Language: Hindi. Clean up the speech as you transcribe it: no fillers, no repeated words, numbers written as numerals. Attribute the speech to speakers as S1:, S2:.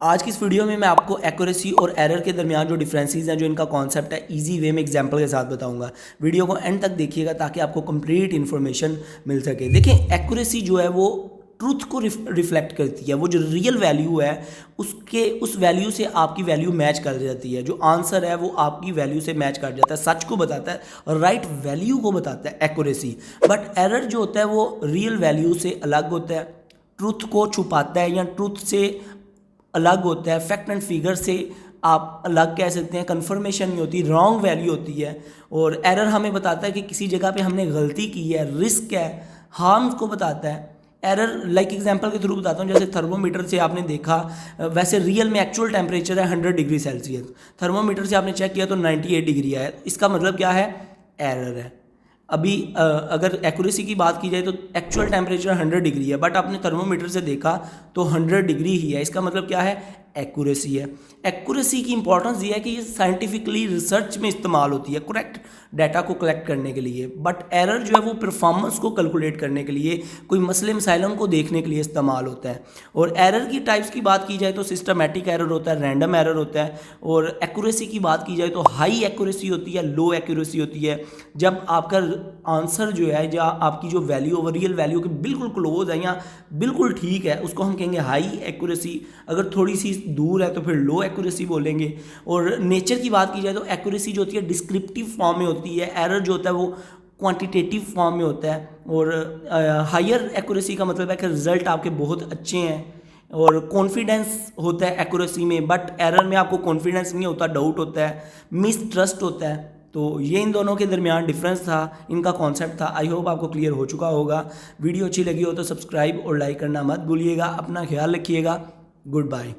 S1: आज की इस वीडियो में मैं आपको एक्यूरेसी और एरर के दरमियान जो डिफरेंसेस हैं, जो इनका कॉन्सेप्ट है, इजी वे में एग्जांपल के साथ बताऊंगा। वीडियो को एंड तक देखिएगा ताकि आपको कंप्लीट इन्फॉर्मेशन मिल सके। देखिए, एक्यूरेसी जो है वो ट्रूथ को रिफ्लेक्ट करती है। वो जो रियल वैल्यू है उस वैल्यू से आपकी वैल्यू मैच कर जाती है। जो आंसर है वो आपकी वैल्यू से मैच कर जाता है, सच को बताता है और राइट वैल्यू को बताता है एक्यूरेसी। बट एरर जो होता है वो रियल वैल्यू से अलग होता है, ट्रूथ को छुपाता है या ट्रूथ से अलग होता है, फैक्ट एंड फिगर से आप अलग कह सकते हैं। कन्फर्मेशन नहीं होती, रॉन्ग वैल्यू होती है। और एरर हमें बताता है कि किसी जगह पे हमने गलती की है, रिस्क है, हार्म को बताता है। एरर लाइक एग्जांपल के थ्रू बताता हूँ। जैसे थर्मोमीटर से आपने देखा, वैसे रियल में एक्चुअल टेम्परेचर है 100 डिग्री सेल्सियस, थर्मोमीटर से आपने चेक किया तो 98 डिग्री आया। इसका मतलब क्या है? एरर है। अभी अगर एक्यूरेसी की बात की जाए तो एक्चुअल टेम्परेचर 100 डिग्री है, बट आपने थर्मोमीटर से देखा तो 100 डिग्री ही है। इसका मतलब क्या है? एक्यूरेसी है। एक्यूरेसी की इंपॉर्टेंस ये है कि ये साइंटिफिकली रिसर्च में इस्तेमाल होती है करेक्ट डाटा को कलेक्ट करने के लिए। बट एरर जो है वो परफॉर्मेंस को कैलकुलेट करने के लिए, कोई मसले मसाइलों को देखने के लिए इस्तेमाल होता है। और एरर की टाइप्स की बात की जाए तो सिस्टमेटिक एरर होता है, रैंडम एरर होता है। और एक्यूरेसी की बात की जाए तो हाई एक्यूरेसी होती है, लो एक्यूरेसी होती है। जब आपका आंसर जो है या आपकी जो वैल्यू ओवर रियल वैल्यू के बिल्कुल क्लोज है या बिल्कुल ठीक है, उसको हम कहेंगे हाई एक्यूरेसी। अगर थोड़ी सी दूर है तो फिर लो एक्यूरेसी बोलेंगे। और नेचर की बात की जाए तो एक्यूरेसी जो होती है डिस्क्रिप्टिव फॉर्म में होती है, एरर जो होता है वो क्वांटिटेटिव फॉर्म में होता है। और हायर एक्यूरेसी का मतलब है कि रिजल्ट आपके बहुत अच्छे हैं और कॉन्फिडेंस होता है एक्यूरेसी में। बट एरर में आपको कॉन्फिडेंस नहीं होता, डाउट होता है, मिसट्रस्ट होता है। तो ये इन दोनों के दरमियान डिफरेंस था, इनका कॉन्सेप्ट था। आई होप आपको क्लियर हो चुका होगा। वीडियो अच्छी लगी हो तो सब्सक्राइब और लाइक करना मत भूलिएगा। अपना ख्याल रखिएगा। Good bye.